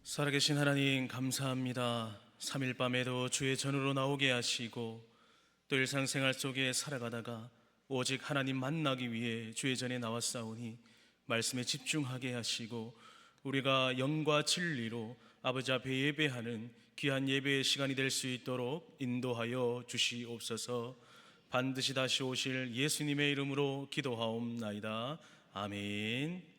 살아계신 하나님 감사합니다. 3일 밤에도 주의 전으로 나오게 하시고 또 일상생활 속에 살아가다가 오직 하나님 만나기 위해 주의 전에 나왔사오니 말씀에 집중하게 하시고 우리가 영과 진리로 아버지 앞에 예배하는 귀한 예배의 시간이 될 수 있도록 인도하여 주시옵소서. 반드시 다시 오실 예수님의 이름으로 기도하옵나이다. 아멘.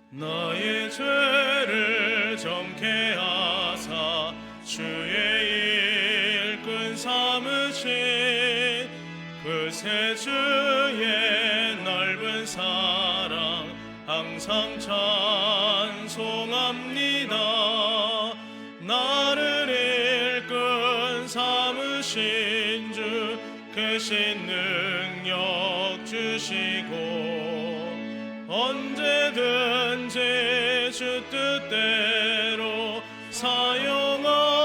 나의 죄를 정케 하사 주의 일꾼 삼으신 그 새 주의 넓은 사랑 항상 찬송합니다. 나를 일꾼 삼으신 주 크신 능력 주시고 언제든지 주 뜻대로 사용하여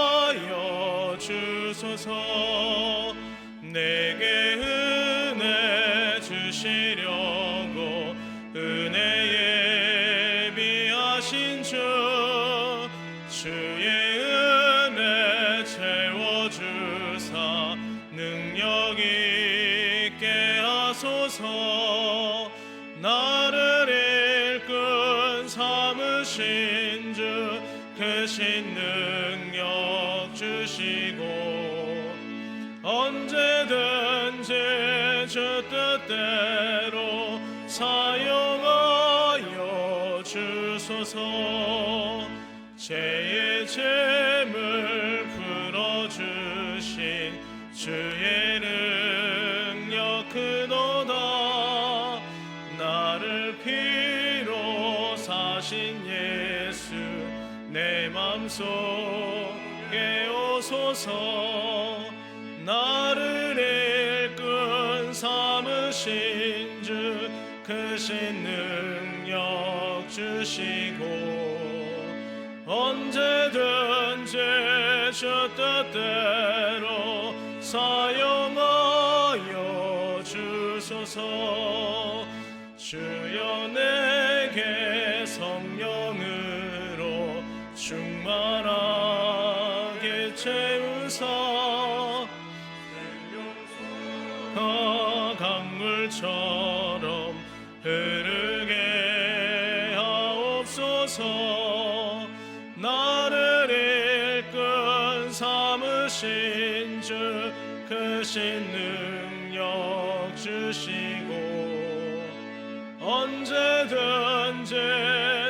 주소서. 내게 은혜 주시려고 은혜 예비하신 주 주의 은혜 채워주사 능력 있게 하소서. 나를 일꾼 삼으신 주 크신 능력 주시고 언제든지 주 뜻대로 사용하여 주소서. 죄의 짐을 풀어주신 주의 능력 크도다. 나를 피로 사신 예수 내 맘속에 오소서. 나를 일꾼 삼으신 주 크신 능력 주시고 언제든지 주 뜻대로 사용하여 주소서. 주여 내게 성령으로 충만하게 채우사 강물처럼 흐르게 하옵소서. 나를 일꾼 삼으신 주 크신 능력 주시고 언제든지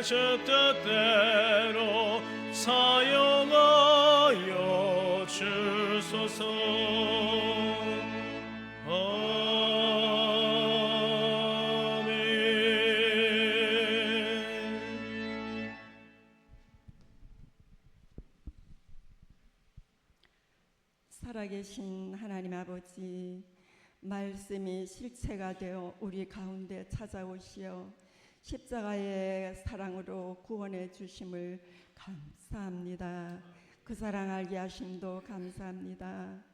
주 뜻대로 사용하여 주소서. 살아계신 하나님 아버지, 말씀이 실체가 되어 우리 가운데 찾아오시어 십자가의 사랑으로 구원해 주심을 감사합니다. 그 사랑 알게 하심도 감사합니다.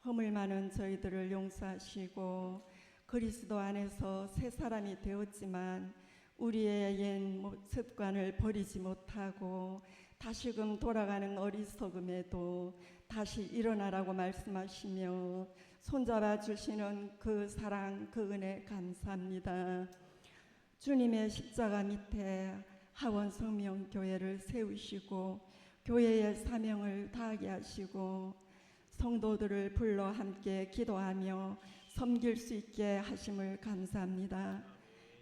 허물 많은 저희들을 용서하시고 그리스도 안에서 새 사람이 되었지만 우리의 옛 습관을 버리지 못하고 다시금 돌아가는 어리석음에도 다시 일어나라고 말씀하시며 손잡아 주시는 그 사랑, 그 은혜 감사합니다. 주님의 십자가 밑에 하원성명교회를 세우시고 교회의 사명을 다하게 하시고 성도들을 불러 함께 기도하며 섬길 수 있게 하심을 감사합니다.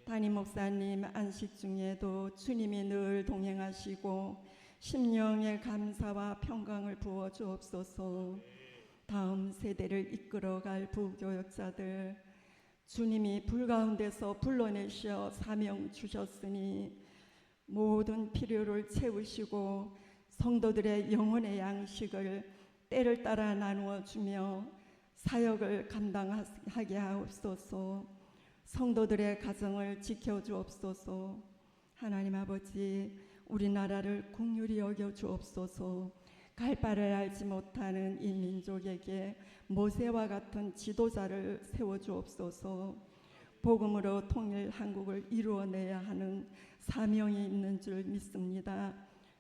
담임 목사님 안식 중에도 주님이 늘 동행하시고 심령의 감사와 평강을 부어 주옵소서. 다음 세대를 이끌어갈 부교역자들 주님이 불 가운데서 불러내셔 사명 주셨으니 모든 필요를 채우시고 성도들의 영혼의 양식을 때를 따라 나누어 주며 사역을 감당하게 하옵소서. 성도들의 가정을 지켜주옵소서. 하나님 아버지, 우리나라를 긍휼히 여겨 주옵소서. 갈 바를 알지 못하는 이 민족에게 모세와 같은 지도자를 세워 주옵소서. 복음으로 통일 한국을 이루어내야 하는 사명이 있는 줄 믿습니다.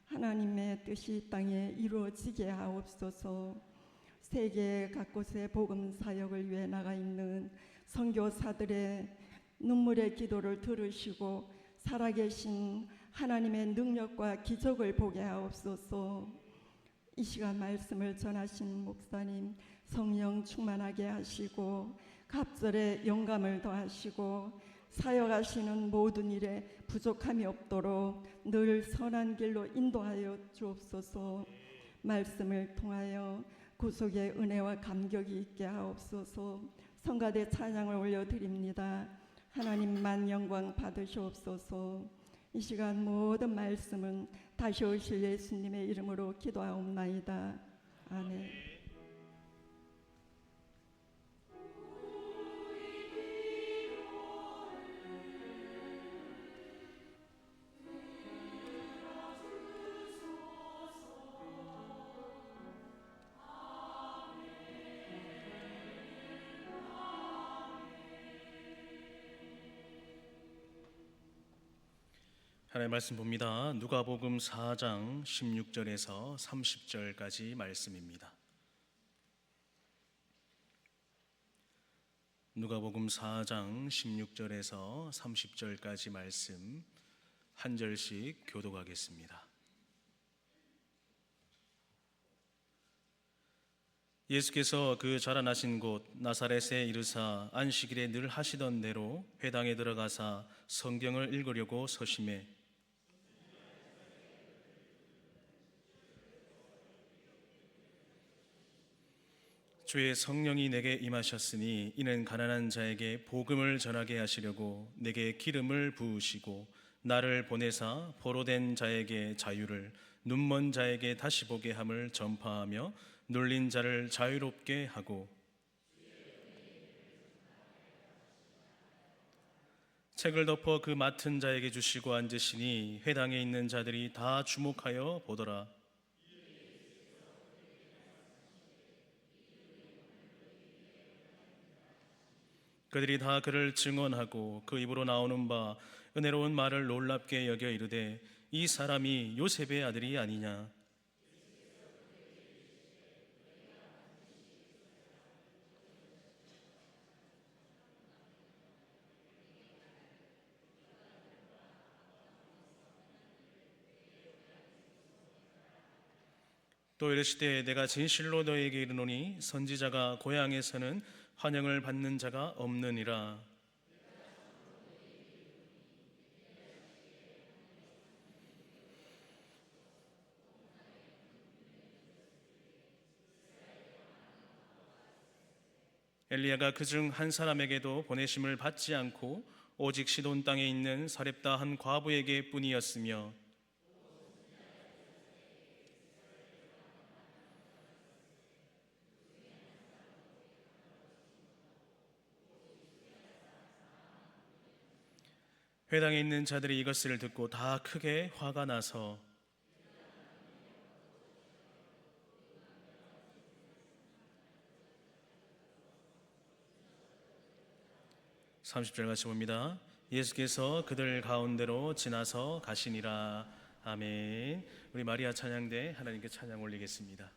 하나님의 뜻이 이 땅에 이루어지게 하옵소서. 세계 각곳에 복음 사역을 위해 나가 있는 선교사들의 눈물의 기도를 들으시고 살아계신 하나님의 능력과 기적을 보게 하옵소서. 이 시간 말씀을 전하신 목사님 성령 충만하게 하시고 갑절에 영감을 더하시고 사역하시는 모든 일에 부족함이 없도록 늘 선한 길로 인도하여 주옵소서. 말씀을 통하여 구속의 은혜와 감격이 있게 하옵소서. 성가대 찬양을 올려드립니다. 하나님만 영광 받으시옵소서. 이 시간 모든 말씀은 다시 오실 예수님의 이름으로 기도하옵나이다. 아멘. 하나님의 말씀 봅니다. 누가복음 4장 16절에서 30절까지 말씀입니다. 누가복음 4장 16절에서 30절까지 말씀 한 절씩 교독하겠습니다. 예수께서 그 자라나신 곳 나사렛에 이르사 안식일에 늘 하시던 대로 회당에 들어가사 성경을 읽으려고 서심해 주의 성령이 내게 임하셨으니 이는 가난한 자에게 복음을 전하게 하시려고 내게 기름을 부으시고 나를 보내사 포로된 자에게 자유를 눈먼 자에게 다시 보게 함을 전파하며 눌린 자를 자유롭게 하고 책을 덮어 그 맡은 자에게 주시고 앉으시니 회당에 있는 자들이 다 주목하여 보더라. 그들이 다 그를 증언하고 그 입으로 나오는 바 은혜로운 말을 놀랍게 여겨 이르되 이 사람이 요셉의 아들이 아니냐. 또 이르시되 내가 진실로 너에게 이르노니 선지자가 고향에서는 환영을 받는 자가 없느니라. 엘리야가 그중 한 사람에게도 보내심을 받지 않고 오직 시돈 땅에 있는 사렙다 한 과부에게 뿐이었으며 회당에 있는 자들이 이것을 듣고 다 크게 화가 나서 30절 같이 봅니다. 예수께서 그들 가운데로 지나서 가시니라. 아멘. 우리 마리아 찬양대 하나님께 찬양 올리겠습니다.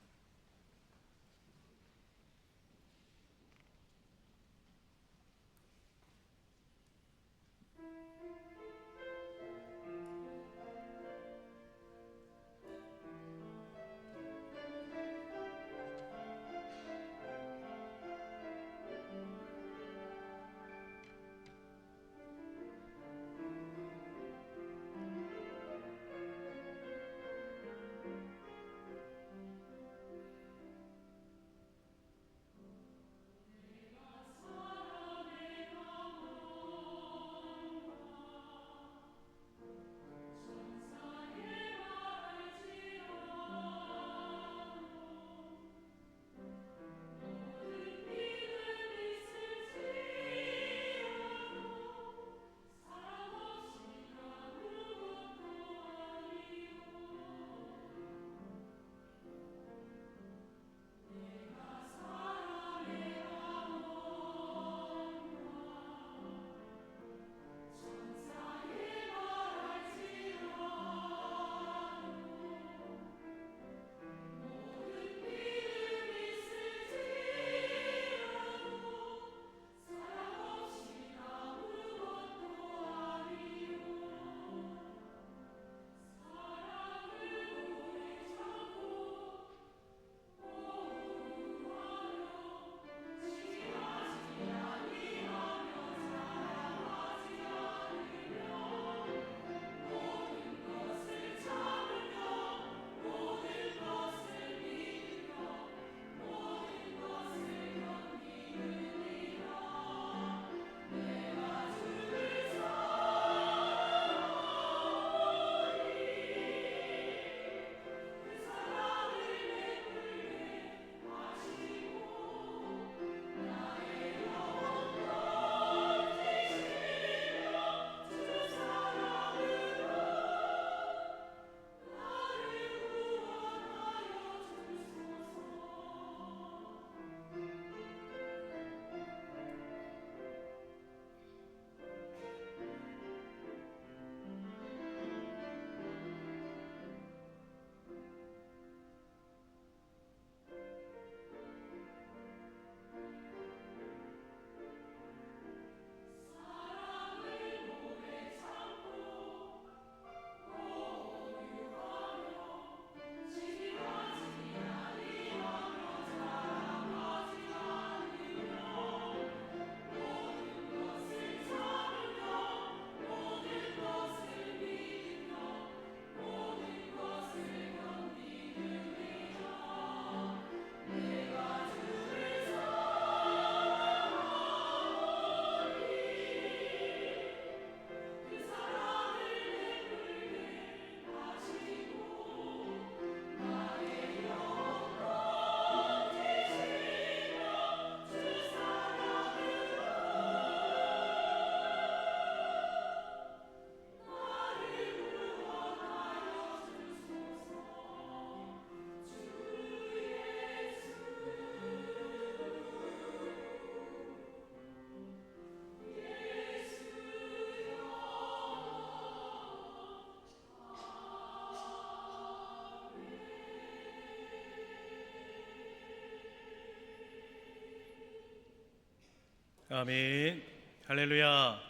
아멘. 할렐루야.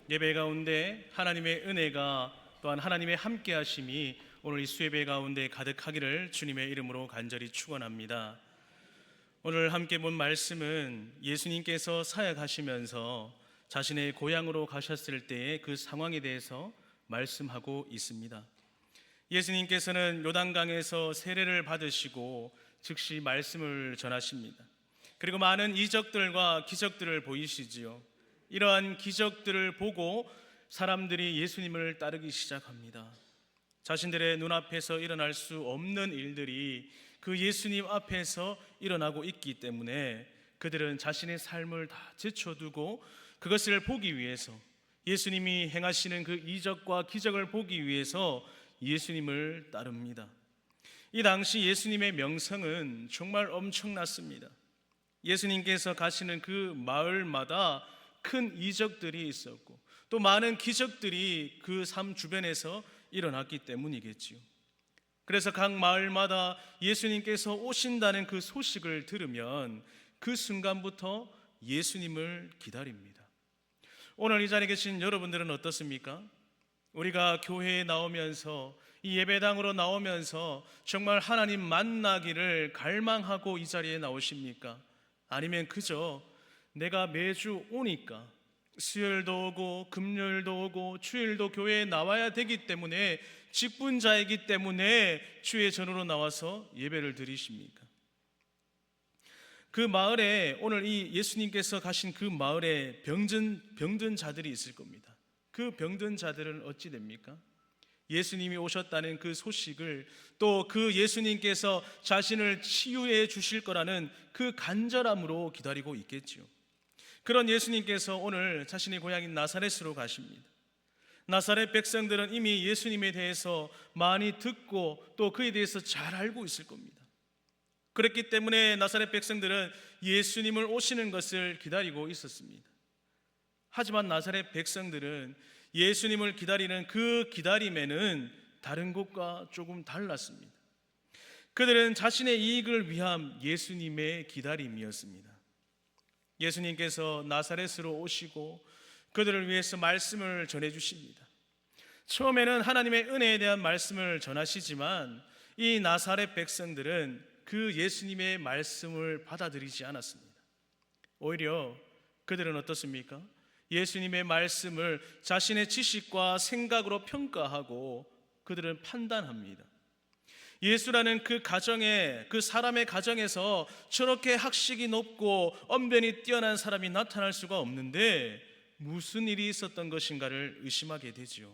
예배 가운데 하나님의 은혜가 또한 하나님의 함께 하심이 오늘 이 수예배 가운데 가득하기를 주님의 이름으로 간절히 축원합니다. 오늘 함께 본 말씀은 예수님께서 사역하시면서 자신의 고향으로 가셨을 때의 그 상황에 대해서 말씀하고 있습니다. 예수님께서는 요단강에서 세례를 받으시고 즉시 말씀을 전하십니다. 그리고 많은 이적들과 기적들을 보이시지요. 이러한 기적들을 보고 사람들이 예수님을 따르기 시작합니다. 자신들의 눈앞에서 일어날 수 없는 일들이 그 예수님 앞에서 일어나고 있기 때문에 그들은 자신의 삶을 다 제쳐두고 그것을 보기 위해서, 예수님이 행하시는 그 이적과 기적을 보기 위해서 예수님을 따릅니다. 이 당시 예수님의 명성은 정말 엄청났습니다. 예수님께서 가시는 그 마을마다 큰 이적들이 있었고 또 많은 기적들이 그 삶 주변에서 일어났기 때문이겠지요. 그래서 각 마을마다 예수님께서 오신다는 그 소식을 들으면 그 순간부터 예수님을 기다립니다. 오늘 이 자리에 계신 여러분들은 어떻습니까? 우리가 교회에 나오면서, 이 예배당으로 나오면서 정말 하나님 만나기를 갈망하고 이 자리에 나오십니까? 아니면 그저 내가 매주 오니까 수요일도 오고 금요일도 오고 주일도 교회에 나와야 되기 때문에, 직분자이기 때문에 주의 전으로 나와서 예배를 드리십니까? 그 마을에, 오늘 이 예수님께서 가신 그 마을에 병든 자들이 있을 겁니다. 그 병든 자들은 어찌 됩니까? 예수님이 오셨다는 그 소식을, 또 그 예수님께서 자신을 치유해 주실 거라는 그 간절함으로 기다리고 있겠지요. 그런 예수님께서 오늘 자신의 고향인 나사렛으로 가십니다. 나사렛 백성들은 이미 예수님에 대해서 많이 듣고 또 그에 대해서 잘 알고 있을 겁니다. 그렇기 때문에 나사렛 백성들은 예수님을 오시는 것을 기다리고 있었습니다. 하지만 나사렛 백성들은 예수님을 기다리는 그 기다림에는 다른 곳과 조금 달랐습니다. 그들은 자신의 이익을 위한 예수님의 기다림이었습니다. 예수님께서 나사렛으로 오시고 그들을 위해서 말씀을 전해주십니다. 처음에는 하나님의 은혜에 대한 말씀을 전하시지만 이 나사렛 백성들은 그 예수님의 말씀을 받아들이지 않았습니다. 오히려 그들은 어떻습니까? 예수님의 말씀을 자신의 지식과 생각으로 평가하고 그들은 판단합니다. 예수라는 그 가정에, 그 사람의 가정에서 저렇게 학식이 높고 언변이 뛰어난 사람이 나타날 수가 없는데 무슨 일이 있었던 것인가를 의심하게 되지요.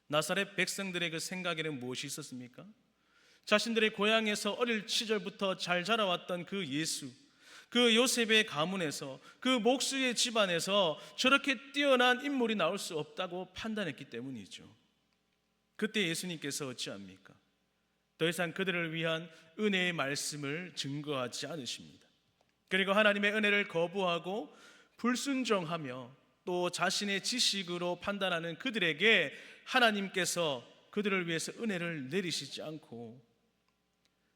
나사렛 백성들의 그 생각에는 무엇이 있었습니까? 자신들의 고향에서 어릴 시절부터 잘 자라왔던 그 예수, 그 요셉의 가문에서, 그 목수의 집안에서 저렇게 뛰어난 인물이 나올 수 없다고 판단했기 때문이죠. 그때 예수님께서 어찌합니까? 더 이상 그들을 위한 은혜의 말씀을 증거하지 않으십니다. 그리고 하나님의 은혜를 거부하고 불순종하며 또 자신의 지식으로 판단하는 그들에게 하나님께서 그들을 위해서 은혜를 내리시지 않고,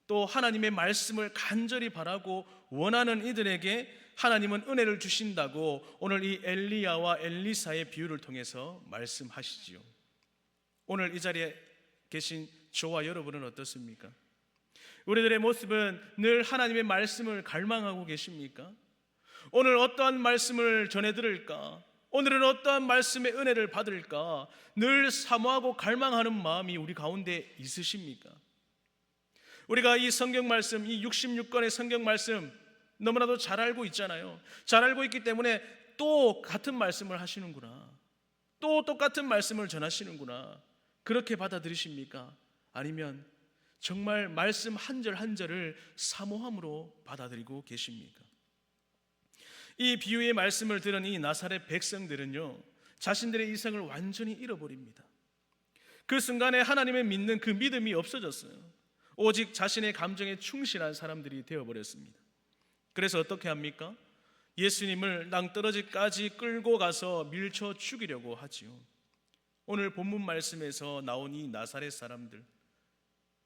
또 하나님의 말씀을 간절히 바라고 원하는 이들에게 하나님은 은혜를 주신다고 오늘 이 엘리야와 엘리사의 비유를 통해서 말씀하시지요. 오늘 이 자리에 계신 저와 여러분은 어떻습니까? 우리들의 모습은 늘 하나님의 말씀을 갈망하고 계십니까? 오늘 어떠한 말씀을 전해 들을까? 오늘은 어떠한 말씀의 은혜를 받을까? 늘 사모하고 갈망하는 마음이 우리 가운데 있으십니까? 우리가 이 성경 말씀, 이 66권의 성경 말씀 너무나도 잘 알고 있잖아요. 잘 알고 있기 때문에 또 같은 말씀을 하시는구나, 또 똑같은 말씀을 전하시는구나, 그렇게 받아들이십니까? 아니면 정말 말씀 한 절 한 절을 사모함으로 받아들이고 계십니까? 이 비유의 말씀을 들은 이 나사렛 백성들은요, 자신들의 이성을 완전히 잃어버립니다. 그 순간에 하나님을 믿는 그 믿음이 없어졌어요. 오직 자신의 감정에 충실한 사람들이 되어버렸습니다. 그래서 어떻게 합니까? 예수님을 낭떠러지까지 끌고 가서 밀쳐 죽이려고 하지요. 오늘 본문 말씀에서 나온 이 나사렛 사람들,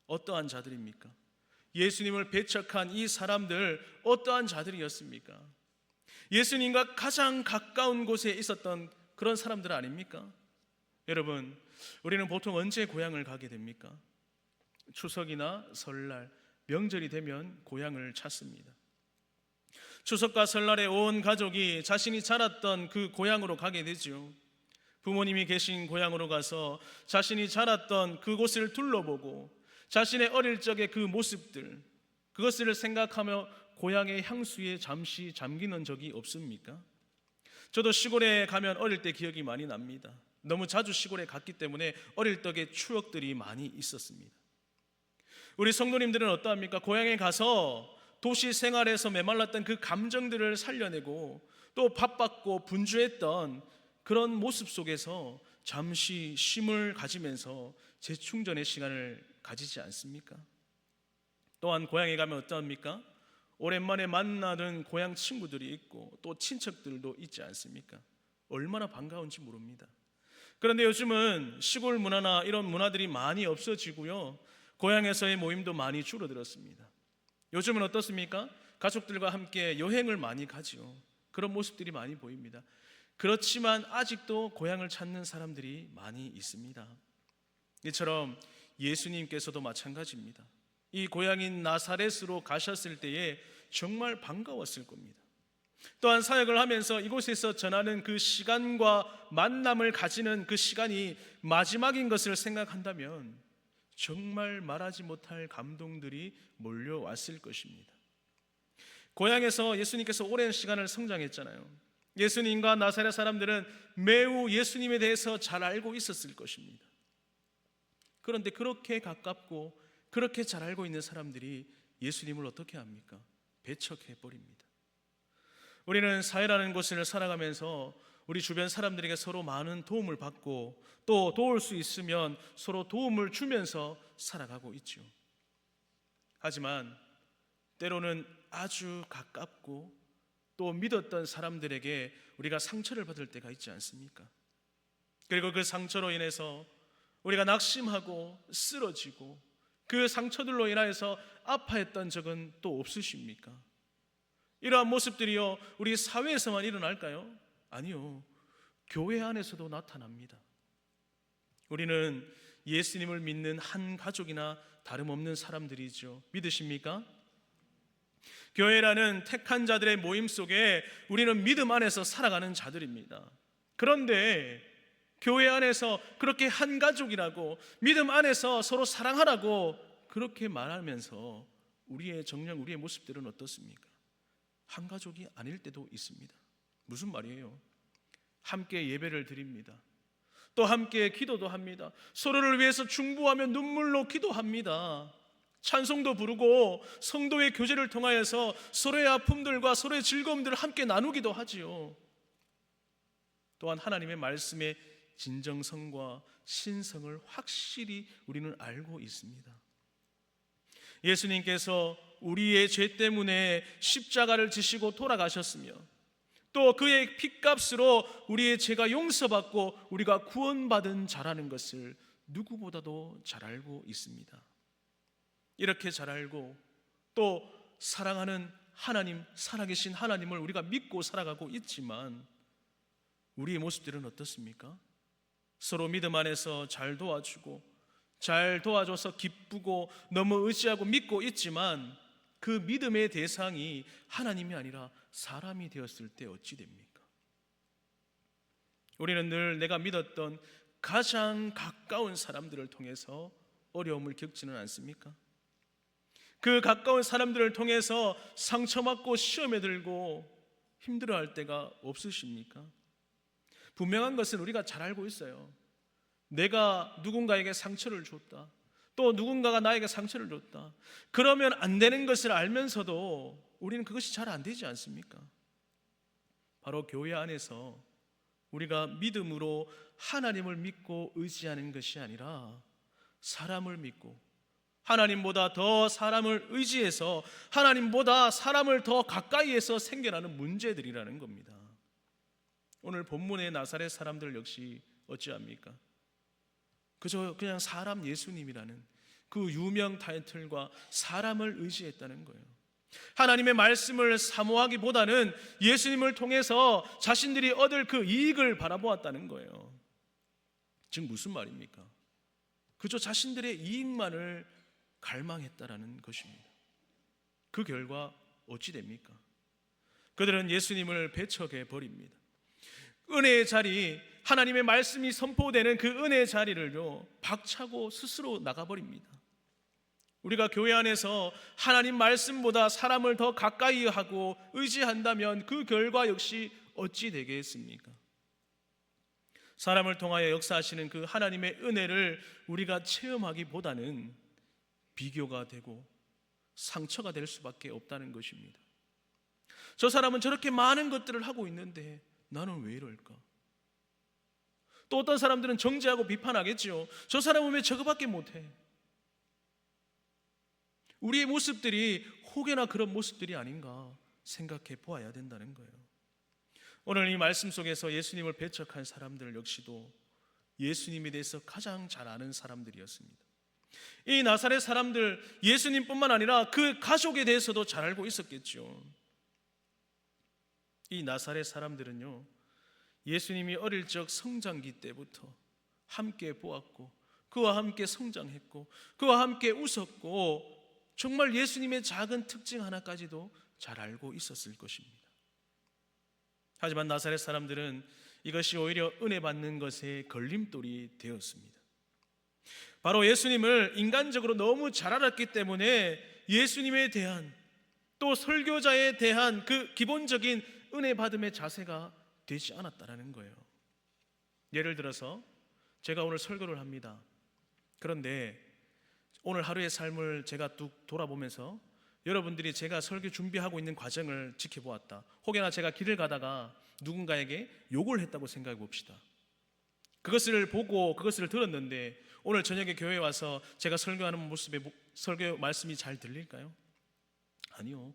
어떠한 자들입니까? 예수님을 배척한 이 사람들 어떠한 자들이었습니까? 예수님과 가장 가까운 곳에 있었던 그런 사람들 아닙니까? 여러분, 우리는 보통 언제 고향을 가게 됩니까? 추석이나 설날, 명절이 되면 고향을 찾습니다. 추석과 설날에 온 가족이 자신이 자랐던 그 고향으로 가게 되죠. 부모님이 계신 고향으로 가서 자신이 자랐던 그곳을 둘러보고 자신의 어릴 적의 그 모습들, 그것을 생각하며 고향의 향수에 잠시 잠기는 적이 없습니까? 저도 시골에 가면 어릴 때 기억이 많이 납니다. 너무 자주 시골에 갔기 때문에 어릴 적의 추억들이 많이 있었습니다. 우리 성도님들은 어떠합니까? 고향에 가서 도시 생활에서 메말랐던 그 감정들을 살려내고 또 바빴고 분주했던 그런 모습 속에서 잠시 쉼을 가지면서 재충전의 시간을 가지지 않습니까? 또한 고향에 가면 어떠합니까? 오랜만에 만나는 고향 친구들이 있고 또 친척들도 있지 않습니까? 얼마나 반가운지 모릅니다. 그런데 요즘은 시골 문화나 이런 문화들이 많이 없어지고요, 고향에서의 모임도 많이 줄어들었습니다. 요즘은 어떻습니까? 가족들과 함께 여행을 많이 가죠. 그런 모습들이 많이 보입니다. 그렇지만 아직도 고향을 찾는 사람들이 많이 있습니다. 이처럼 예수님께서도 마찬가지입니다. 이 고향인 나사렛으로 가셨을 때에 정말 반가웠을 겁니다. 또한 사역을 하면서 이곳에서 전하는 그 시간과 만남을 가지는 그 시간이 마지막인 것을 생각한다면 정말 말하지 못할 감동들이 몰려왔을 것입니다. 고향에서 예수님께서 오랜 시간을 성장했잖아요. 예수님과 나사렛 사람들은 매우 예수님에 대해서 잘 알고 있었을 것입니다. 그런데 그렇게 가깝고 그렇게 잘 알고 있는 사람들이 예수님을 어떻게 합니까? 배척해버립니다. 우리는 사회라는 곳을 살아가면서 우리 주변 사람들에게 서로 많은 도움을 받고 또 도울 수 있으면 서로 도움을 주면서 살아가고 있죠. 하지만 때로는 아주 가깝고 또 믿었던 사람들에게 우리가 상처를 받을 때가 있지 않습니까? 그리고 그 상처로 인해서 우리가 낙심하고 쓰러지고 그 상처들로 인하여서 아파했던 적은 또 없으십니까? 이러한 모습들이요, 우리 사회에서만 일어날까요? 아니요, 교회 안에서도 나타납니다. 우리는 예수님을 믿는 한 가족이나 다름없는 사람들이죠. 믿으십니까? 교회라는 택한 자들의 모임 속에 우리는 믿음 안에서 살아가는 자들입니다. 그런데 교회 안에서 그렇게 한 가족이라고, 믿음 안에서 서로 사랑하라고 그렇게 말하면서 우리의 정녕, 우리의 모습들은 어떻습니까? 한 가족이 아닐 때도 있습니다. 무슨 말이에요? 함께 예배를 드립니다. 또 함께 기도도 합니다. 서로를 위해서 중보하며 눈물로 기도합니다. 찬송도 부르고 성도의 교제를 통하여서 서로의 아픔들과 서로의 즐거움들을 함께 나누기도 하지요. 또한 하나님의 말씀의 진정성과 신성을 확실히 우리는 알고 있습니다. 예수님께서 우리의 죄 때문에 십자가를 지시고 돌아가셨으며 또 그의 핏값으로 우리의 죄가 용서받고 우리가 구원받은 자라는 것을 누구보다도 잘 알고 있습니다. 이렇게 잘 알고 또 사랑하는 하나님, 살아계신 하나님을 우리가 믿고 살아가고 있지만 우리의 모습들은 어떻습니까? 서로 믿음 안에서 잘 도와주고 잘 도와줘서 기쁘고 너무 의지하고 믿고 있지만 그 믿음의 대상이 하나님이 아니라 사람이 되었을 때 어찌 됩니까? 우리는 늘 내가 믿었던 가장 가까운 사람들을 통해서 어려움을 겪지는 않습니까? 그 가까운 사람들을 통해서 상처받고 시험에 들고 힘들어할 때가 없으십니까? 분명한 것은 우리가 잘 알고 있어요. 내가 누군가에게 상처를 줬다, 또 누군가가 나에게 상처를 줬다, 그러면 안 되는 것을 알면서도 우리는 그것이 잘 안 되지 않습니까? 바로 교회 안에서 우리가 믿음으로 하나님을 믿고 의지하는 것이 아니라 사람을 믿고 하나님보다 더 사람을 의지해서 하나님보다 사람을 더 가까이에서 생겨나는 문제들이라는 겁니다. 오늘 본문의 나사렛 사람들 역시 어찌합니까? 그저 그냥 사람 예수님이라는 그 유명 타이틀과 사람을 의지했다는 거예요. 하나님의 말씀을 사모하기보다는 예수님을 통해서 자신들이 얻을 그 이익을 바라보았다는 거예요. 즉 무슨 말입니까? 그저 자신들의 이익만을 갈망했다라는 것입니다. 그 결과 어찌 됩니까? 그들은 예수님을 배척해 버립니다. 은혜의 자리, 하나님의 말씀이 선포되는 그 은혜의 자리를요 박차고 스스로 나가버립니다. 우리가 교회 안에서 하나님 말씀보다 사람을 더 가까이 하고 의지한다면 그 결과 역시 어찌 되겠습니까? 사람을 통하여 역사하시는 그 하나님의 은혜를 우리가 체험하기보다는 비교가 되고 상처가 될 수밖에 없다는 것입니다. 저 사람은 저렇게 많은 것들을 하고 있는데 나는 왜 이럴까? 또 어떤 사람들은 정죄하고 비판하겠죠. 저 사람은 왜 저거밖에 못해? 우리의 모습들이 혹여나 그런 모습들이 아닌가 생각해 보아야 된다는 거예요. 오늘 이 말씀 속에서 예수님을 배척한 사람들 역시도 예수님에 대해서 가장 잘 아는 사람들이었습니다. 이 나사렛 사람들, 예수님뿐만 아니라 그 가족에 대해서도 잘 알고 있었겠죠. 이 나사렛 사람들은요, 예수님이 어릴 적 성장기 때부터 함께 보았고 그와 함께 성장했고 그와 함께 웃었고 정말 예수님의 작은 특징 하나까지도 잘 알고 있었을 것입니다. 하지만 나사렛 사람들은 이것이 오히려 은혜 받는 것에 걸림돌이 되었습니다. 바로 예수님을 인간적으로 너무 잘 알았기 때문에 예수님에 대한 또 설교자에 대한 그 기본적인 은혜 받음의 자세가 되지 않았다는 거예요. 예를 들어서 제가 오늘 설교를 합니다. 그런데 오늘 하루의 삶을 제가 뚝 돌아보면서 여러분들이 제가 설교 준비하고 있는 과정을 지켜보았다. 혹여나 제가 길을 가다가 누군가에게 욕을 했다고 생각해 봅시다. 그것을 보고 그것을 들었는데 오늘 저녁에 교회에 와서 제가 설교하는 모습에 설교 말씀이 잘 들릴까요? 아니요.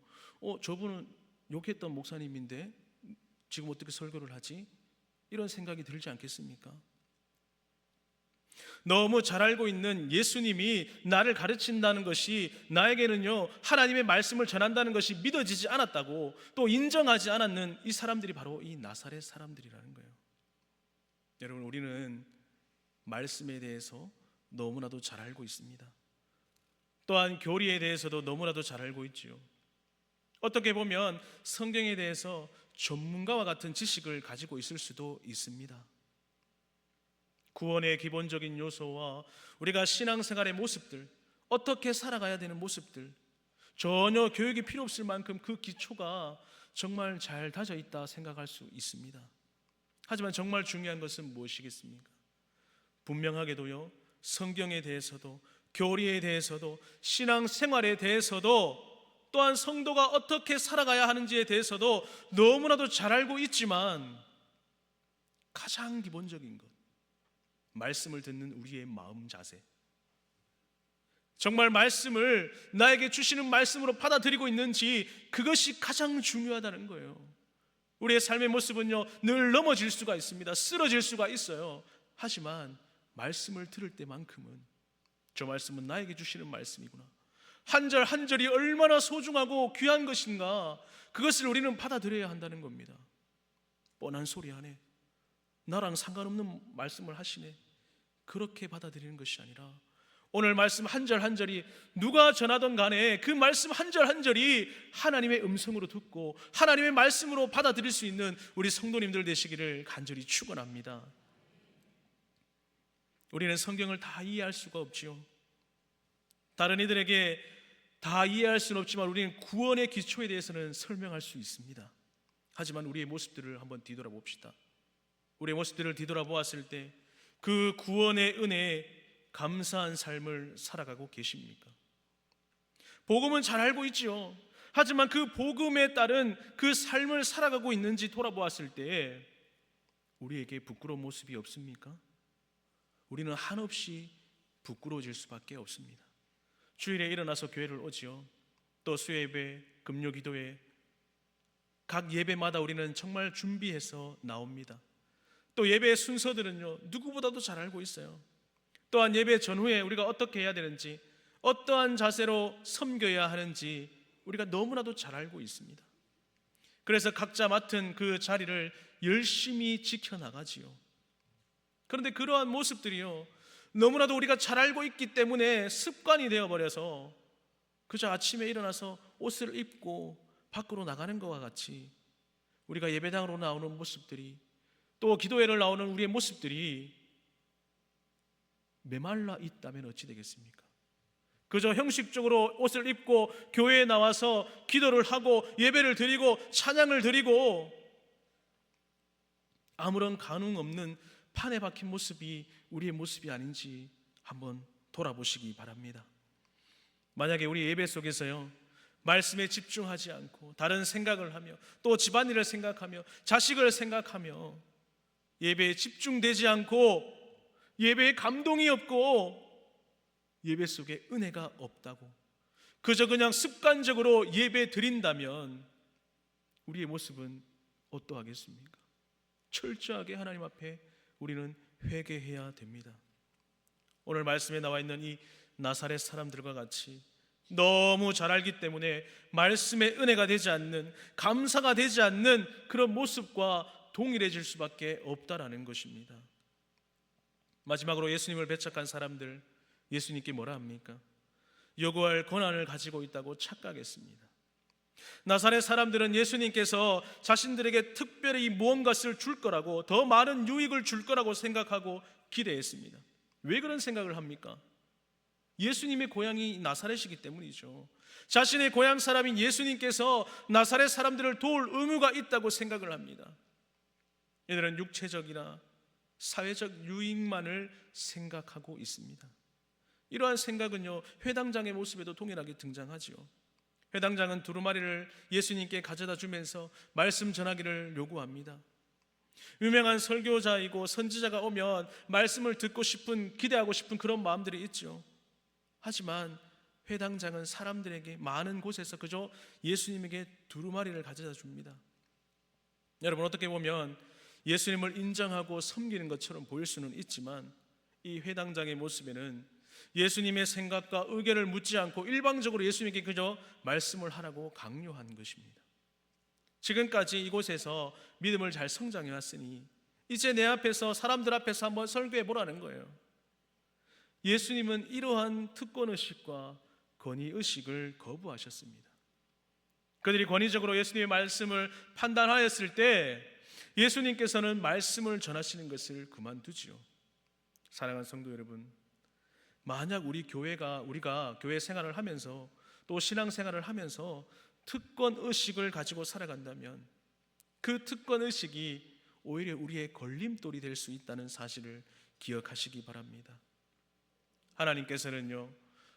저분은 욕했던 목사님인데 지금 어떻게 설교를 하지? 이런 생각이 들지 않겠습니까? 너무 잘 알고 있는 예수님이 나를 가르친다는 것이 나에게는요 하나님의 말씀을 전한다는 것이 믿어지지 않았다고 또 인정하지 않았는 이 사람들이 바로 이 나사렛 사람들이라는 거예요. 여러분, 우리는 말씀에 대해서 너무나도 잘 알고 있습니다. 또한 교리에 대해서도 너무나도 잘 알고 있지요. 어떻게 보면 성경에 대해서 전문가와 같은 지식을 가지고 있을 수도 있습니다. 구원의 기본적인 요소와 우리가 신앙생활의 모습들, 어떻게 살아가야 되는 모습들, 전혀 교육이 필요 없을 만큼 그 기초가 정말 잘 다져 있다 생각할 수 있습니다. 하지만 정말 중요한 것은 무엇이겠습니까? 분명하게도요, 성경에 대해서도 교리에 대해서도 신앙생활에 대해서도 또한 성도가 어떻게 살아가야 하는지에 대해서도 너무나도 잘 알고 있지만 가장 기본적인 것, 말씀을 듣는 우리의 마음 자세, 정말 말씀을 나에게 주시는 말씀으로 받아들이고 있는지 그것이 가장 중요하다는 거예요. 우리의 삶의 모습은요 늘 넘어질 수가 있습니다. 쓰러질 수가 있어요. 하지만 말씀을 들을 때만큼은 저 말씀은 나에게 주시는 말씀이구나, 한 절 한 절이 얼마나 소중하고 귀한 것인가, 그것을 우리는 받아들여야 한다는 겁니다. 뻔한 소리 하네, 나랑 상관없는 말씀을 하시네, 그렇게 받아들이는 것이 아니라 오늘 말씀 한 절 한 절이 누가 전하던 간에 그 말씀 한 절 한 절이 하나님의 음성으로 듣고 하나님의 말씀으로 받아들일 수 있는 우리 성도님들 되시기를 간절히 축원합니다. 우리는 성경을 다 이해할 수가 없지요. 다른 이들에게 다 이해할 수는 없지만 우리는 구원의 기초에 대해서는 설명할 수 있습니다. 하지만 우리의 모습들을 한번 뒤돌아봅시다. 우리의 모습들을 뒤돌아보았을 때 그 구원의 은혜에 감사한 삶을 살아가고 계십니까? 복음은 잘 알고 있지요. 하지만 그 복음에 따른 그 삶을 살아가고 있는지 돌아보았을 때 우리에게 부끄러운 모습이 없습니까? 우리는 한없이 부끄러워질 수밖에 없습니다. 주일에 일어나서 교회를 오지요. 또 수요예배, 금요기도회, 각 예배마다 우리는 정말 준비해서 나옵니다. 또 예배의 순서들은요 누구보다도 잘 알고 있어요. 또한 예배 전후에 우리가 어떻게 해야 되는지, 어떠한 자세로 섬겨야 하는지 우리가 너무나도 잘 알고 있습니다. 그래서 각자 맡은 그 자리를 열심히 지켜나가지요. 그런데 그러한 모습들이요, 너무나도 우리가 잘 알고 있기 때문에 습관이 되어버려서 그저 아침에 일어나서 옷을 입고 밖으로 나가는 것과 같이 우리가 예배당으로 나오는 모습들이, 또 기도회를 나오는 우리의 모습들이 메말라 있다면 어찌 되겠습니까? 그저 형식적으로 옷을 입고 교회에 나와서 기도를 하고 예배를 드리고 찬양을 드리고 아무런 감흥 없는 판에 박힌 모습이 우리의 모습이 아닌지 한번 돌아보시기 바랍니다. 만약에 우리 예배 속에서요, 말씀에 집중하지 않고 다른 생각을 하며 또 집안일을 생각하며 자식을 생각하며 예배에 집중되지 않고 예배에 감동이 없고 예배 속에 은혜가 없다고 그저 그냥 습관적으로 예배 드린다면 우리의 모습은 어떠하겠습니까? 철저하게 하나님 앞에 우리는 회개해야 됩니다. 오늘 말씀에 나와 있는 이 나사렛 사람들과 같이 너무 잘 알기 때문에 말씀의 은혜가 되지 않는, 감사가 되지 않는 그런 모습과 동일해질 수밖에 없다라는 것입니다. 마지막으로 예수님을 배척한 사람들, 예수님께 뭐라 합니까? 요구할 권한을 가지고 있다고 착각했습니다. 나사렛 사람들은 예수님께서 자신들에게 특별히 무언가를 줄 거라고, 더 많은 유익을 줄 거라고 생각하고 기대했습니다. 왜 그런 생각을 합니까? 예수님의 고향이 나사렛이기 때문이죠. 자신의 고향 사람인 예수님께서 나사렛 사람들을 도울 의무가 있다고 생각을 합니다. 이들은 육체적이나 사회적 유익만을 생각하고 있습니다. 이러한 생각은요, 회당장의 모습에도 동일하게 등장하죠. 회당장은 두루마리를 예수님께 가져다 주면서 말씀 전하기를 요구합니다. 유명한 설교자이고 선지자가 오면 말씀을 듣고 싶은, 기대하고 싶은 그런 마음들이 있죠. 하지만 회당장은 사람들에게 많은 곳에서 그저 예수님에게 두루마리를 가져다 줍니다. 여러분, 어떻게 보면 예수님을 인정하고 섬기는 것처럼 보일 수는 있지만 이 회당장의 모습에는 예수님의 생각과 의견을 묻지 않고 일방적으로 예수님께 그저 말씀을 하라고 강요한 것입니다. 지금까지 이곳에서 믿음을 잘 성장해 왔으니 이제 내 앞에서, 사람들 앞에서 한번 설교해 보라는 거예요. 예수님은 이러한 특권의식과 권위의식을 거부하셨습니다. 그들이 권위적으로 예수님의 말씀을 판단하였을 때 예수님께서는 말씀을 전하시는 것을 그만두지요. 사랑하는 성도 여러분, 만약 우리가 교회 생활을 하면서 또 신앙생활을 하면서 특권의식을 가지고 살아간다면 그 특권의식이 오히려 우리의 걸림돌이 될 수 있다는 사실을 기억하시기 바랍니다. 하나님께서는요,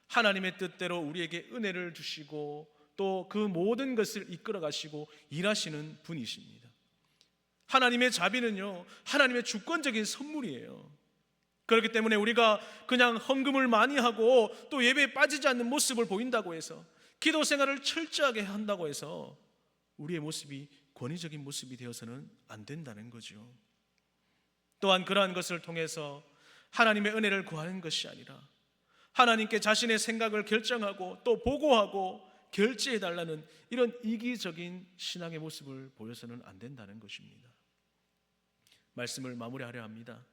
하나님의 뜻대로 우리에게 은혜를 주시고 또 그 모든 것을 이끌어 가시고 일하시는 분이십니다. 하나님의 자비는요, 하나님의 주권적인 선물이에요. 그렇기 때문에 우리가 그냥 헌금을 많이 하고 또 예배에 빠지지 않는 모습을 보인다고 해서, 기도 생활을 철저하게 한다고 해서 우리의 모습이 권위적인 모습이 되어서는 안 된다는 거죠. 또한 그러한 것을 통해서 하나님의 은혜를 구하는 것이 아니라 하나님께 자신의 생각을 결정하고 또 보고하고 결제해달라는 이런 이기적인 신앙의 모습을 보여서는 안 된다는 것입니다. 말씀을 마무리하려 합니다.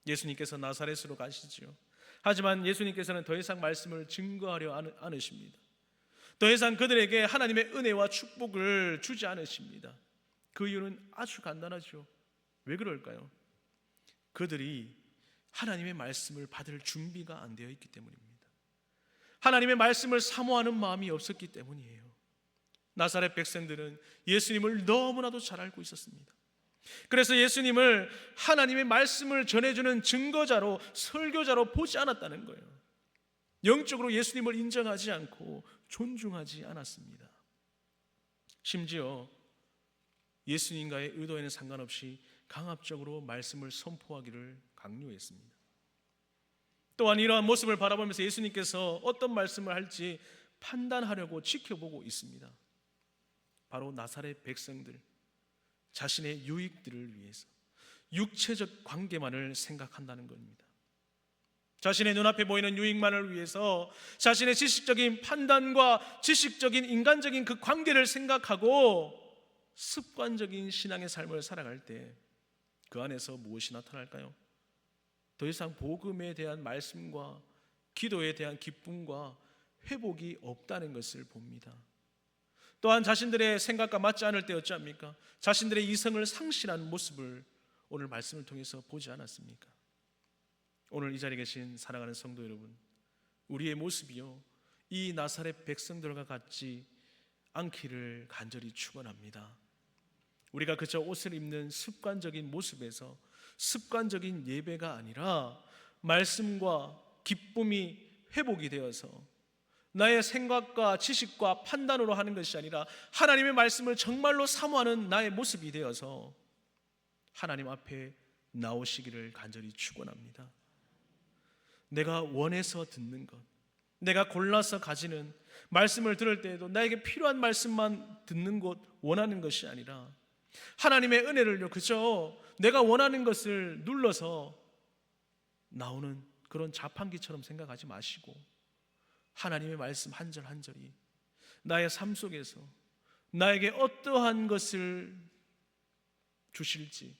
예수님께서 나사렛으로 가시지요. 하지만 예수님께서는 더 이상 말씀을 증거하려 않으십니다. 더 이상 그들에게 하나님의 은혜와 축복을 주지 않으십니다. 그 이유는 아주 간단하죠. 왜 그럴까요? 그들이 하나님의 말씀을 받을 준비가 안 되어 있기 때문입니다. 하나님의 말씀을 사모하는 마음이 없었기 때문이에요. 나사렛 백성들은 예수님을 너무나도 잘 알고 있었습니다. 그래서 예수님을 하나님의 말씀을 전해주는 증거자로, 설교자로 보지 않았다는 거예요. 영적으로 예수님을 인정하지 않고 존중하지 않았습니다. 심지어 예수님과의 의도에는 상관없이 강압적으로 말씀을 선포하기를 강요했습니다. 또한 이러한 모습을 바라보면서 예수님께서 어떤 말씀을 할지 판단하려고 지켜보고 있습니다. 바로 나사렛 백성들, 자신의 유익들을 위해서 육체적 관계만을 생각한다는 겁니다. 자신의 눈앞에 보이는 유익만을 위해서 자신의 지식적인 판단과 지식적인 인간적인 그 관계를 생각하고 습관적인 신앙의 삶을 살아갈 때 그 안에서 무엇이 나타날까요? 더 이상 복음에 대한 말씀과 기도에 대한 기쁨과 회복이 없다는 것을 봅니다. 또한 자신들의 생각과 맞지 않을 때 어찌합니까? 자신들의 이성을 상실하는 모습을 오늘 말씀을 통해서 보지 않았습니까? 오늘 이 자리에 계신 사랑하는 성도 여러분, 우리의 모습이요 이 나사렛 백성들과 같지 않기를 간절히 축원합니다. 우리가 그저 옷을 입는 습관적인 모습에서 습관적인 예배가 아니라 말씀과 기쁨이 회복이 되어서 나의 생각과 지식과 판단으로 하는 것이 아니라 하나님의 말씀을 정말로 사모하는 나의 모습이 되어서 하나님 앞에 나오시기를 간절히 축원합니다. 내가 원해서 듣는 것, 내가 골라서 가지는 말씀을 들을 때에도 나에게 필요한 말씀만 듣는 것, 원하는 것이 아니라 하나님의 은혜를요 그저 내가 원하는 것을 눌러서 나오는 그런 자판기처럼 생각하지 마시고 하나님의 말씀 한 절 한 절이 나의 삶 속에서 나에게 어떠한 것을 주실지,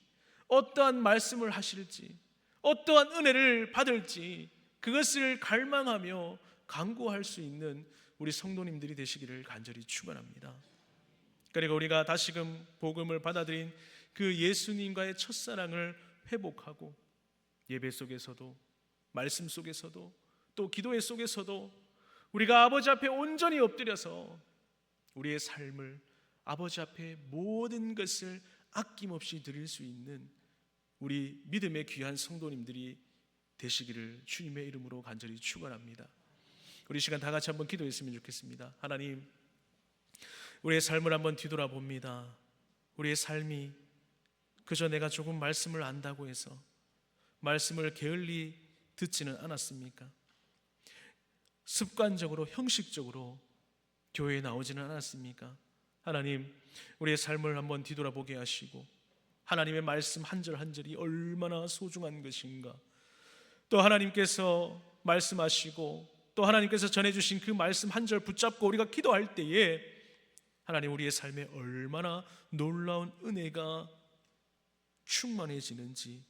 어떠한 말씀을 하실지, 어떠한 은혜를 받을지 그것을 갈망하며 간구할 수 있는 우리 성도님들이 되시기를 간절히 축원합니다. 그리고 우리가 다시금 복음을 받아들인 그 예수님과의 첫사랑을 회복하고 예배 속에서도 말씀 속에서도 또 기도의 속에서도 우리가 아버지 앞에 온전히 엎드려서 우리의 삶을 아버지 앞에 모든 것을 아낌없이 드릴 수 있는 우리 믿음의 귀한 성도님들이 되시기를 주님의 이름으로 간절히 축원합니다. 우리 시간 다 같이 한번 기도했으면 좋겠습니다. 하나님, 우리의 삶을 한번 뒤돌아봅니다. 우리의 삶이 그저 내가 조금 말씀을 안다고 해서 말씀을 게을리 듣지는 않았습니까? 습관적으로 형식적으로 교회에 나오지는 않았습니까? 하나님, 우리의 삶을 한번 뒤돌아보게 하시고 하나님의 말씀 한 절 한 절이 얼마나 소중한 것인가, 또 하나님께서 말씀하시고 또 하나님께서 전해주신 그 말씀 한 절 붙잡고 우리가 기도할 때에 하나님 우리의 삶에 얼마나 놀라운 은혜가 충만해지는지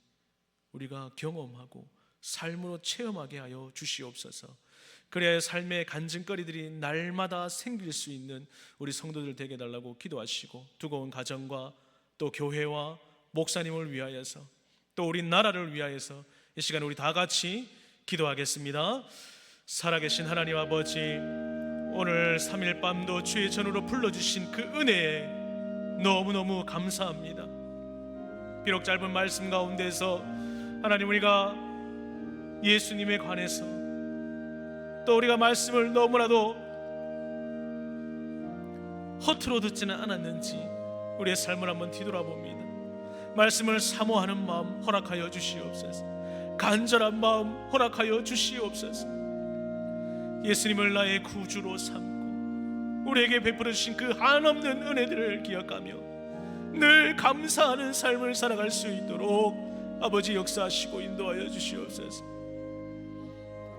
우리가 경험하고 삶으로 체험하게 하여 주시옵소서. 그래야 삶의 간증거리들이 날마다 생길 수 있는 우리 성도들 되게 달라고 기도하시고 두고온 가정과 또 교회와 목사님을 위하여서 또 우리 나라를 위하여서 이 시간 우리 다 같이 기도하겠습니다. 살아계신 하나님 아버지, 오늘 3일 밤도 주의 전으로 불러주신 그 은혜에 너무너무 감사합니다. 비록 짧은 말씀 가운데서 하나님 우리가 예수님에 관해서 또 우리가 말씀을 너무나도 허투루 듣지는 않았는지 우리의 삶을 한번 뒤돌아봅니다. 말씀을 사모하는 마음 허락하여 주시옵소서. 간절한 마음 허락하여 주시옵소서. 예수님을 나의 구주로 삼고 우리에게 베풀어 주신 그 한없는 은혜들을 기억하며 늘 감사하는 삶을 살아갈 수 있도록 아버지 역사하시고 인도하여 주시옵소서.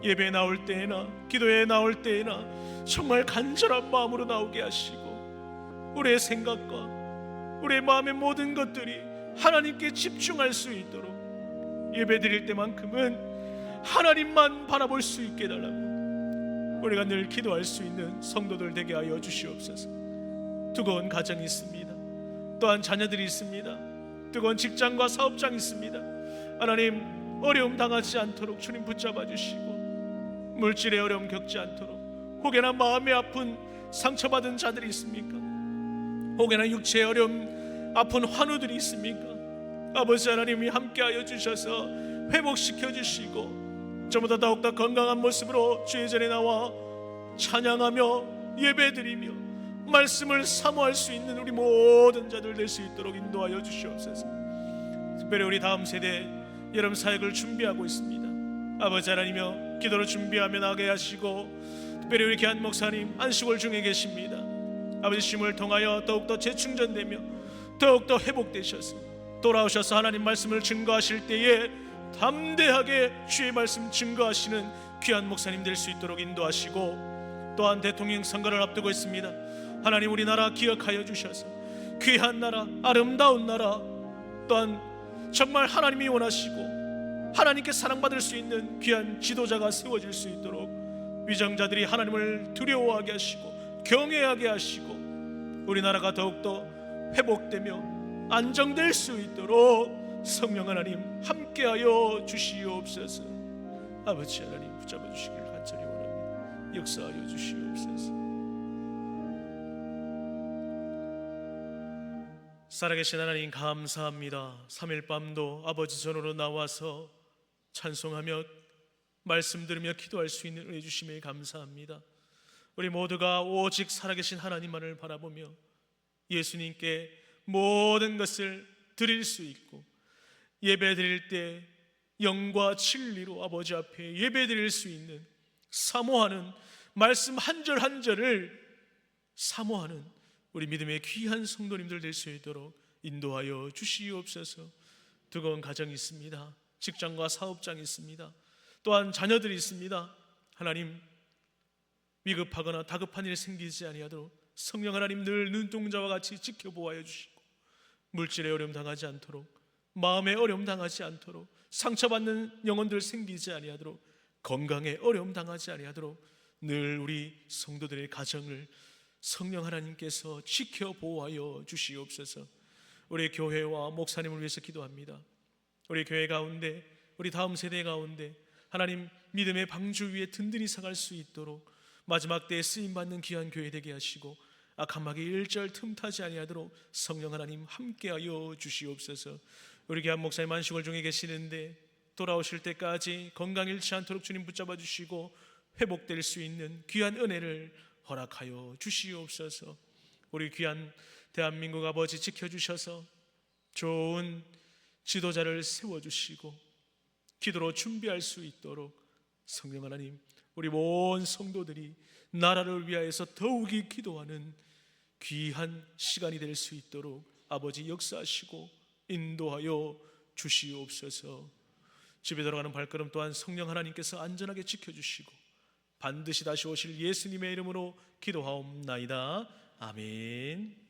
예배에 나올 때에나 기도에 나올 때에나 정말 간절한 마음으로 나오게 하시고 우리의 생각과 우리의 마음의 모든 것들이 하나님께 집중할 수 있도록 예배 드릴 때만큼은 하나님만 바라볼 수 있게 해달라고 우리가 늘 기도할 수 있는 성도들 되게 하여 주시옵소서. 뜨거운 가정이 있습니다. 또한 자녀들이 있습니다. 뜨거운 직장과 사업장이 있습니다. 하나님 어려움 당하지 않도록 주님 붙잡아 주시고 물질의 어려움 겪지 않도록, 혹여나 마음에 아픈 상처받은 자들이 있습니까? 혹여나 육체의 어려움 아픈 환우들이 있습니까? 아버지 하나님이 함께하여 주셔서 회복시켜 주시고 저보다 더욱더 건강한 모습으로 주의 전에 나와 찬양하며 예배드리며 말씀을 사모할 수 있는 우리 모든 자들 될 수 있도록 인도하여 주시옵소서. 특별히 우리 다음 세대 여름 사역을 준비하고 있습니다. 아버지 하나님이여 기도로 준비하며 나가게 하시고 특별히 우리 귀한 목사님 안식월 중에 계십니다. 아버지 쉼을 통하여 더욱더 재충전되며 더욱더 회복되셔서 돌아오셔서 하나님 말씀을 증거하실 때에 담대하게 주의 말씀 증거하시는 귀한 목사님 될 수 있도록 인도하시고, 또한 대통령 선거를 앞두고 있습니다. 하나님, 우리나라 기억하여 주셔서 귀한 나라, 아름다운 나라, 또한 정말 하나님이 원하시고 하나님께 사랑받을 수 있는 귀한 지도자가 세워질 수 있도록 위정자들이 하나님을 두려워하게 하시고 경외하게 하시고, 우리나라가 더욱더 회복되며 안정될 수 있도록 성령 하나님 함께하여 주시옵소서. 아버지 하나님, 붙잡아 주시길 간절히 원합니다. 역사하여 주시옵소서. 살아계신 하나님, 감사합니다. 3일 밤도 아버지 전으로 나와서 찬송하며 말씀 들으며 기도할 수 있는 은혜 주심에 감사합니다. 우리 모두가 오직 살아계신 하나님만을 바라보며 예수님께 모든 것을 드릴 수 있고, 예배 드릴 때 영과 진리로 아버지 앞에 예배 드릴 수 있는, 사모하는 말씀 한 절 한 절을 사모하는 우리 믿음의 귀한 성도님들 될 수 있도록 인도하여 주시옵소서. 뜨거운 가정이 있습니다. 직장과 사업장이 있습니다. 또한 자녀들이 있습니다. 하나님, 위급하거나 다급한 일 생기지 아니하도록 성령 하나님 늘 눈동자와 같이 지켜보아여 주시고, 물질에 어려움 당하지 않도록, 마음에 어려움 당하지 않도록, 상처받는 영혼들 생기지 아니하도록, 건강에 어려움 당하지 아니하도록 늘 우리 성도들의 가정을 성령 하나님께서 지켜보아여 주시옵소서. 우리 교회와 목사님을 위해서 기도합니다. 우리 교회 가운데, 우리 다음 세대 가운데 하나님 믿음의 방주 위에 든든히 서갈 수 있도록 마지막 때에 쓰임받는 귀한 교회 되게 하시고, 악한 마귀 일절 틈타지 아니하도록 성령 하나님 함께하여 주시옵소서. 우리 귀한 목사님 안식월 중에 계시는데 돌아오실 때까지 건강 잃지 않도록 주님 붙잡아 주시고 회복될 수 있는 귀한 은혜를 허락하여 주시옵소서. 우리 귀한 대한민국 아버지 지켜주셔서 좋은 지도자를 세워주시고 기도로 준비할 수 있도록 성령 하나님, 우리 모든 성도들이 나라를 위하여서 더욱이 기도하는 귀한 시간이 될 수 있도록 아버지 역사하시고 인도하여 주시옵소서. 집에 들어가는 발걸음 또한 성령 하나님께서 안전하게 지켜주시고 반드시 다시 오실 예수님의 이름으로 기도하옵나이다. 아멘.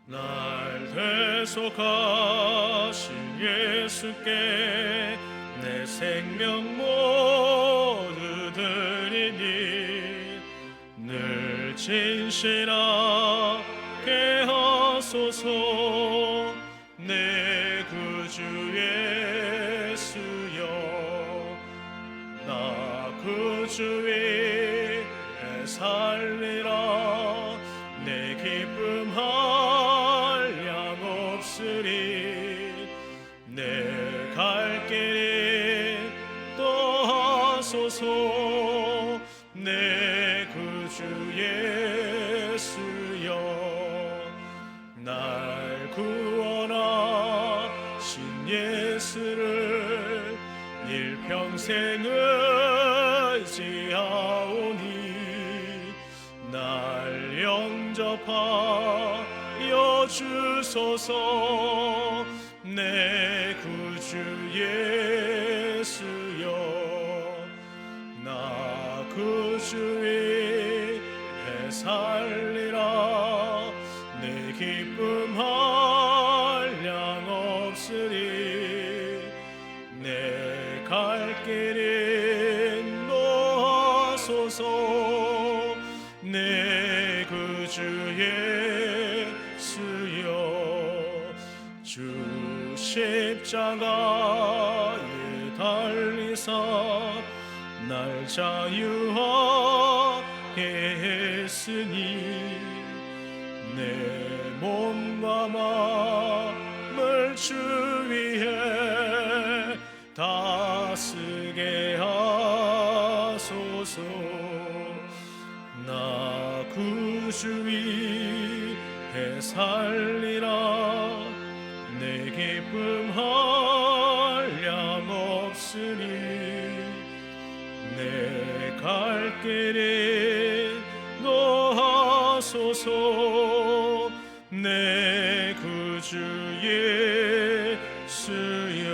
날 대속하신 예수께 내 생명 모두 드리니 늘 진실하게 하소서. 내 구주 예수여, 나 구주 위에 살리라. 내 기쁨 한량 없으리. 내 갈 길이 또하소서. 내 구주 예수여, 날 구원하신 예수를 일평생 의지하오니 날 영접하여 주소서. 내 구주 예수여, 나 구주 위에 살리라. 내 기쁨 한량 없으리. 내 갈 길 인도하소서. 내 구주 예수여, 주 십자가에 달리사 날 자유하게 했으니 내 몸과 마음을 주 위에 다스게 하소서. 나 구주 위에 되살리라. 내 기쁨 한량없으니 내 갈 길에 노하소서. 내 구주 예수여.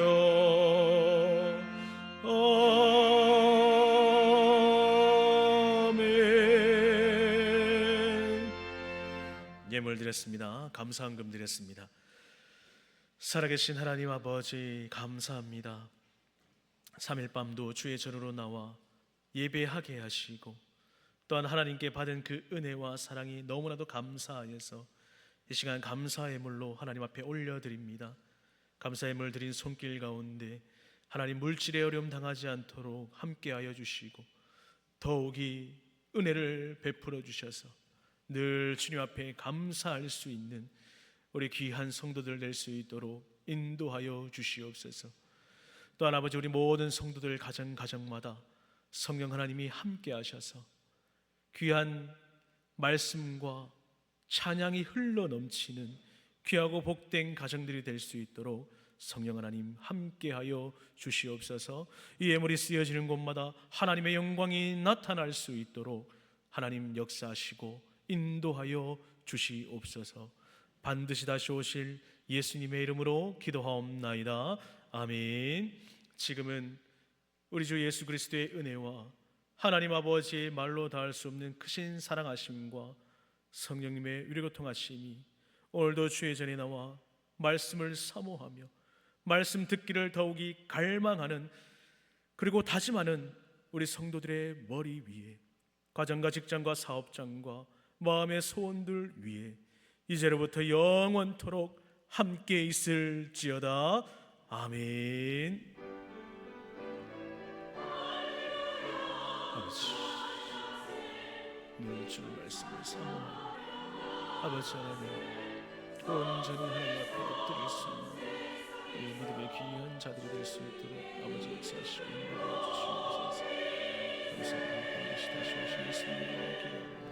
아멘. 예물 드렸습니다. 감사헌금 드렸습니다. 살아계신 하나님 아버지, 감사합니다. 3일 밤도 주의 전으로 나와 예배하게 하시고 또한 하나님께 받은 그 은혜와 사랑이 너무나도 감사하여서 이 시간 감사의 물로 하나님 앞에 올려드립니다. 감사의 물 드린 손길 가운데 하나님 물질의 어려움 당하지 않도록 함께하여 주시고 더욱이 은혜를 베풀어 주셔서 늘 주님 앞에 감사할 수 있는 우리 귀한 성도들 될 수 있도록 인도하여 주시옵소서. 또한 아버지, 우리 모든 성도들 가정마다 성령 하나님이 함께 하셔서 귀한 말씀과 찬양이 흘러 넘치는 귀하고 복된 가정들이 될 수 있도록 성령 하나님 함께하여 주시옵소서. 이 예물이 쓰여지는 곳마다 하나님의 영광이 나타날 수 있도록 하나님 역사하시고 인도하여 주시옵소서. 반드시 다시 오실 예수님의 이름으로 기도하옵나이다. 아멘. 지금은 우리 주 예수 그리스도의 은혜와 하나님 아버지의 말로 닿을 수 없는 크신 사랑하심과 성령님의 위로교통하심이 오늘도 주의 전에 나와 말씀을 사모하며 말씀 듣기를 더욱이 갈망하는 그리고 다짐하는 우리 성도들의 머리 위에, 가정과 직장과 사업장과 마음의 소원들 위에 이제로부터 영원토록 함께 있을지어다. 아멘. 아버지, 늘 주의 말씀을 사모하며 아버지 하나님 온전히 하나님 앞에 엎드릴 수 있는 우리 믿음의 귀한 자들이 될 수 있도록 아버지 역사하시고 인도하여 주시옵소서. 감사합니다. 반드시 다시 오신 예수님으로 기도합니다.